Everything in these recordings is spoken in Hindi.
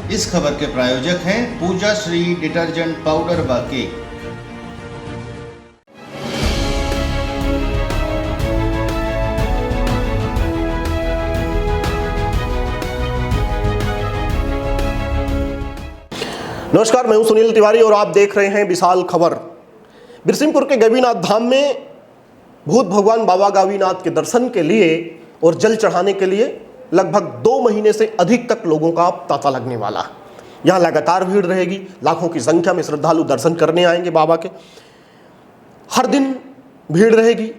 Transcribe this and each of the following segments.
इस खबर के प्रायोजक हैं पूजा श्री डिटर्जेंट पाउडर व केक। नमस्कार, मैं हूं सुनील तिवारी और आप देख रहे हैं विशाल खबर। बिरसिंहपुर के गवीनाथ धाम में भूत भगवान बाबा गवीनाथ के दर्शन के लिए और जल चढ़ाने के लिए लगभग 2 महीने से अधिक तक लोगों का तांता लगने वाला है। यहाँ लगातार भीड़ रहेगी, लाखों की संख्या में श्रद्धालु दर्शन करने आएंगे बाबा के। हर दिन भीड़ रहेगी।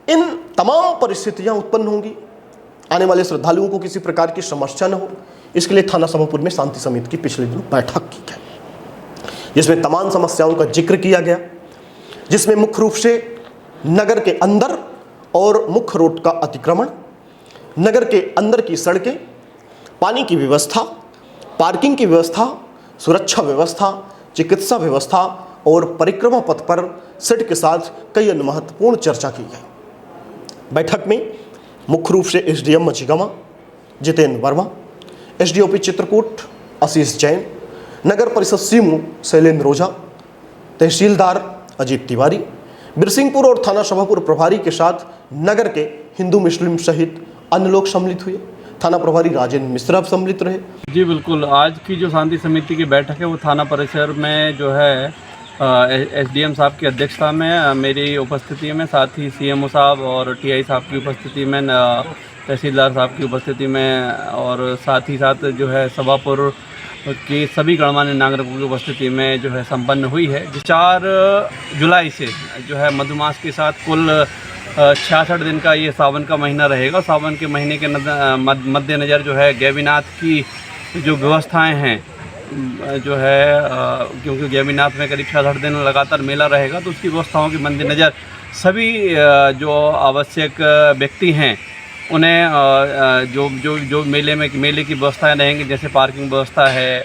इन तमाम परिस्थितियाँ उत्पन्न होंगी, आने वाले श्रद्धालुओं को किसी प्रकार की समस्या न हो, इसके लिए थाना समापुर में शांति समिति की पिछले दिनों बैठक की गई, जिसमें तमाम समस्याओं का जिक्र किया गया, जिसमें मुख्य रूप से नगर के अंदर और मुख्य रोड का अतिक्रमण, नगर के अंदर की सड़कें, पानी की व्यवस्था, पार्किंग की व्यवस्था, सुरक्षा व्यवस्था, चिकित्सा व्यवस्था और परिक्रमा पथ पर सेट के साथ कई अन्य महत्वपूर्ण चर्चा की गई। बैठक में मुख्य रूप से एसडीएम मझिगामा जितेंद्र वर्मा, एसडीओपी चित्रकूट आशीष जैन, नगर परिषद सीमू शैलेंद्र रोजा, तहसीलदार अजीत तिवारी, बिरसिंहपुर और थाना समापुर प्रभारी के साथ नगर के हिंदू मुस्लिम सहित अन्य लोग सम्मिलित हुए। थाना प्रभारी राजेंद्र मिश्रा सम्मिलित रहे। जी बिल्कुल, आज की जो शांति समिति की बैठक है वो थाना परिसर में जो है एसडीएम साहब की अध्यक्षता में, मेरी उपस्थिति में, साथ ही सीएमओ साहब और टीआई साहब की उपस्थिति में, तहसीलदार साहब की उपस्थिति में और साथ ही साथ जो है सभापुर के सभी गणमान्य नागरिकों की उपस्थिति में जो है संपन्न हुई है। 4 जुलाई से जो है मधुमास के साथ कुल 66 दिन का ये सावन का महीना रहेगा। सावन के महीने के मद्देनज़र जो है गैवीनाथ की जो व्यवस्थाएं हैं जो है क्योंकि गैवीनाथ में करीब 66 दिन लगातार मेला रहेगा, तो उसकी व्यवस्थाओं के मद्देनज़र सभी जो आवश्यक व्यक्ति हैं उन्हें जो मेले की व्यवस्थाएं रहेंगी, जैसे पार्किंग व्यवस्था है,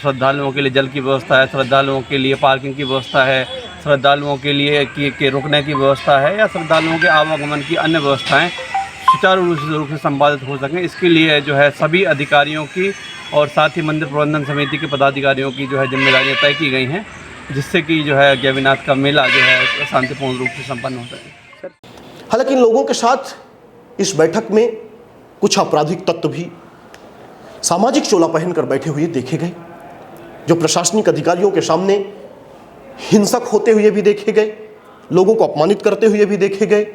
श्रद्धालुओं के लिए जल की व्यवस्था है, श्रद्धालुओं के लिए पार्किंग की व्यवस्था है, श्रद्धालुओं के लिए के रुकने की व्यवस्था है, या श्रद्धालुओं के आवागमन की अन्य व्यवस्थाएं सुचारू रूप से संपादित हो सकें, इसके लिए जो है सभी अधिकारियों की और साथ ही मंदिर प्रबंधन समिति के पदाधिकारियों की जो है जिम्मेदारियाँ तय की गई हैं, जिससे कि जो है गैवीनाथ का मेला जो है शांतिपूर्ण रूप से संपन्न हो सके। हालांकि इन लोगों के साथ इस बैठक में कुछ आपराधिक तत्व भी सामाजिक चोला पहनकर बैठे हुए देखे गए, जो प्रशासनिक अधिकारियों के सामने हिंसक होते हुए भी देखे गए, लोगों को अपमानित करते हुए भी देखे गए,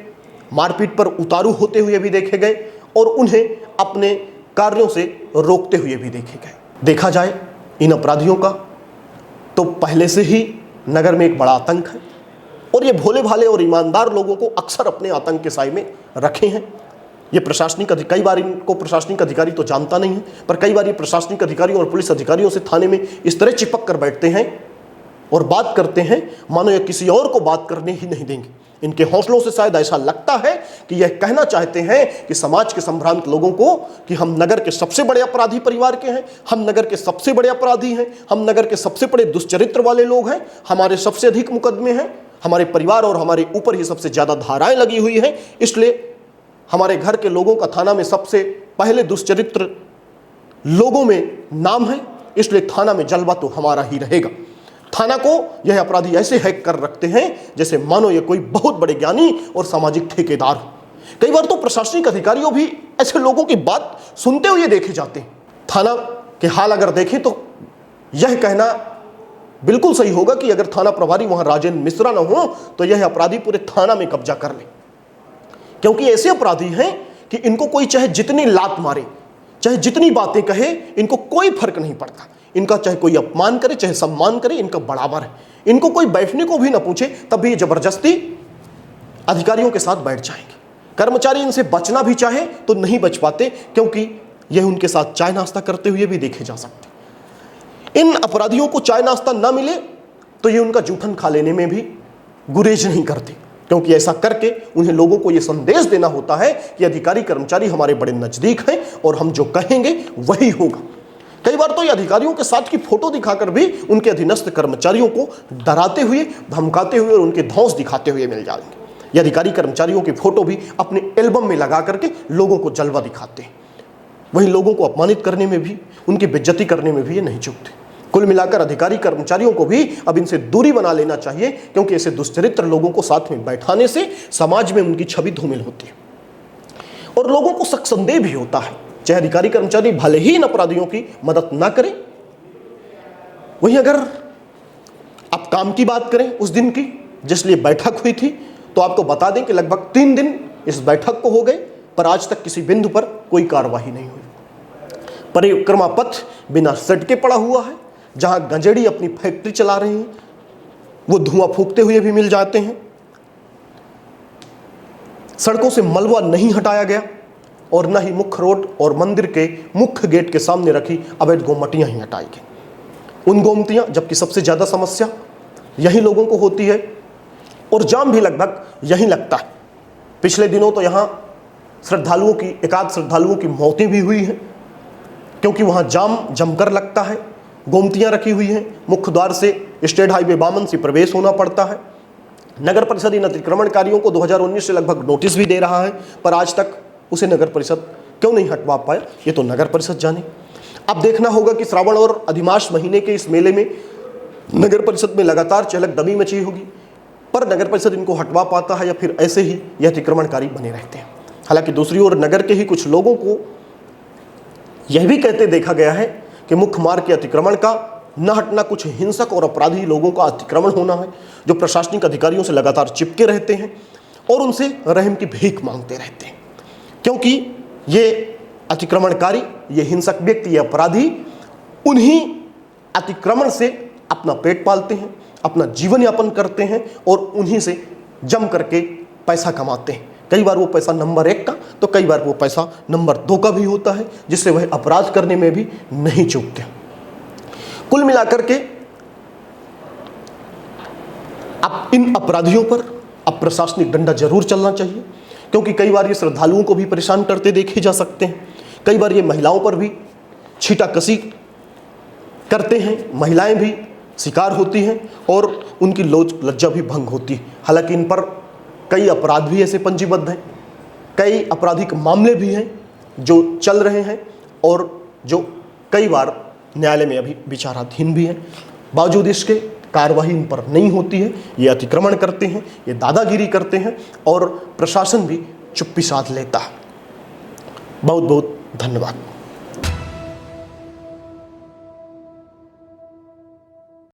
मारपीट पर उतारू होते हुए भी देखे गए और उन्हें अपने कार्यों से रोकते हुए भी देखे गए। देखा जाए इन अपराधियों का तो पहले से ही नगर में एक बड़ा आतंक है और ये भोले भाले और ईमानदार लोगों को अक्सर अपने आतंक के साए में रखे हैं। ये कई बार इनको प्रशासनिक अधिकारी तो जानता नहीं है, पर कई बार ये प्रशासनिक अधिकारियों और पुलिस अधिकारियों से थाने में इस तरह चिपक कर बैठते हैं और बात करते हैं मानो ये किसी और को बात करने ही नहीं देंगे। इनके हौसलों से शायद ऐसा लगता है कि यह कहना चाहते हैं कि समाज के संभ्रांत लोगों को कि हम नगर के सबसे बड़े अपराधी परिवार के हैं, हम नगर के सबसे बड़े अपराधी हैं, हम नगर के सबसे बड़े दुष्चरित्र वाले लोग हैं, हमारे सबसे अधिक मुकदमे हैं, हमारे परिवार और हमारे ऊपर ही सबसे ज़्यादा धाराएं लगी हुई हैं, इसलिए हमारे घर के लोगों का थाना में सबसे पहले दुष्चरित्र लोगों में नाम है, इसलिए थाना में जलवा तो हमारा ही रहेगा। थाना को यह अपराधी ऐसे हैक कर रखते हैं जैसे मानो ये कोई बहुत बड़े ज्ञानी और सामाजिक ठेकेदार हो। कई बार तो प्रशासनिक अधिकारियों भी ऐसे लोगों की बात सुनते हुए देखे जाते हैं। थाना के हाल अगर देखें तो यह कहना बिल्कुल सही होगा कि अगर थाना प्रभारी वहां राजेंद्र मिश्रा न हो तो यह अपराधी पूरे थाना में कब्जा कर ले, क्योंकि ऐसे अपराधी हैं कि इनको कोई चाहे जितनी लात मारे, चाहे जितनी बातें कहे, इनको कोई फर्क नहीं पड़ता। इनका चाहे कोई अपमान करे चाहे सम्मान करे, इनका बराबर है। इनको कोई बैठने को भी ना पूछे तब भी जबरदस्ती अधिकारियों के साथ बैठ जाएंगे। कर्मचारी इनसे बचना भी चाहे तो नहीं बच पाते, क्योंकि यह उनके साथ चाय नाश्ता करते हुए भी देखे जा सकते। इन अपराधियों को चाय नाश्ता ना मिले तो ये उनका जूठन खा लेने में भी गुरेज नहीं करते, क्योंकि ऐसा करके उन्हें लोगों को यह संदेश देना होता है कि अधिकारी कर्मचारी हमारे बड़े नजदीक हैं और हम जो कहेंगे वही होगा। कई बार तो ये अधिकारियों के साथ की फोटो दिखाकर भी उनके अधीनस्थ कर्मचारियों को डराते हुए, धमकाते हुए और उनके धौंस दिखाते हुए मिल जाएंगे। ये अधिकारी कर्मचारियों की फोटो भी अपने एल्बम में लगा करके लोगों को जलवा दिखाते हैं। वहीं लोगों को अपमानित करने में भी, उनकी बेइज्जती करने में भी ये नहीं चूकते। कुल मिलाकर अधिकारी कर्मचारियों को भी अब इनसे दूरी बना लेना चाहिए, क्योंकि ऐसे दुष्चरित्र लोगों को साथ में बैठाने से समाज में उनकी छवि धूमिल होती है और लोगों को शक संदेह भी होता है। चाहे अधिकारी कर्मचारी भले ही इन अपराधियों की मदद ना करें। वहीं अगर आप काम की बात करें उस दिन की जिस लिए बैठक हुई थी, तो आपको बता दें कि लगभग 3 दिन इस बैठक को हो गए, पर आज तक किसी बिंदु पर कोई कार्यवाही नहीं हुई। परिक्रमा पथ बिना सेट के पड़ा हुआ है। जहां गंजेड़ी अपनी फैक्ट्री चला रहे हैं, वो धुआं फूंकते हुए भी मिल जाते हैं। सड़कों से मलबा नहीं हटाया गया और न ही मुख्य रोड और मंदिर के मुख्य गेट के सामने रखी अवैध गोमटियां ही हटाई गई। उन गोमतियां, जबकि सबसे ज्यादा समस्या यही लोगों को होती है और जाम भी लगभग यहीं लगता है। पिछले दिनों तो यहां श्रद्धालुओं की, एकाध श्रद्धालुओं की मौतें भी हुई हैं, क्योंकि वहां जाम जमकर लगता है। गोमतियां रखी हुई हैं, मुख्य द्वार से स्टेट हाईवे 52 से प्रवेश होना पड़ता है। नगर परिषद इन अतिक्रमणकारियों को 2019 से लगभग नोटिस भी दे रहा है, पर आज तक उसे नगर परिषद क्यों नहीं हटवा पाया, ये तो नगर परिषद जाने। अब देखना होगा कि श्रावण और अधिमास महीने के इस मेले में नगर परिषद में लगातार चहलक दमी मची होगी, पर नगर परिषद इनको हटवा पाता है या फिर ऐसे ही यह अतिक्रमणकारी बने रहते हैं। हालांकि दूसरी ओर नगर के ही कुछ लोगों को यह भी कहते देखा गया है कि मुख्य मार्ग के अतिक्रमण का न हटना कुछ हिंसक और अपराधी लोगों का अतिक्रमण होना है, जो प्रशासनिक अधिकारियों से लगातार चिपके रहते हैं और उनसे रहम की भीख मांगते रहते हैं, क्योंकि ये अतिक्रमणकारी, ये हिंसक व्यक्ति, ये अपराधी उन्हीं अतिक्रमण से अपना पेट पालते हैं, अपना जीवन यापन करते हैं और उन्हीं से जम करके पैसा कमाते हैं। कई बार वो पैसा नंबर 1 का, तो कई बार वो पैसा नंबर 2 का भी होता है, जिससे वह अपराध करने में भी नहीं चूकते। कुल मिलाकर के अब इन अपराधियों पर अब प्रशासनिक डंडा जरूर चलना चाहिए, क्योंकि कई बार ये श्रद्धालुओं को भी परेशान करते देखे जा सकते हैं। कई बार ये महिलाओं पर भी छीटाकसी करते हैं, महिलाएं भी शिकार होती हैं और उनकी लज्जा भी भंग होती है। हालांकि इन पर कई अपराध भी ऐसे पंजीबद्ध हैं, कई आपराधिक मामले भी हैं जो चल रहे हैं और जो कई बार न्यायालय में अभी विचाराधीन भी हैं। बावजूद इसके कार्रवाई इन पर नहीं होती है। ये अतिक्रमण करते हैं, ये दादागिरी करते हैं और प्रशासन भी चुप्पी साध लेता है। बहुत बहुत धन्यवाद।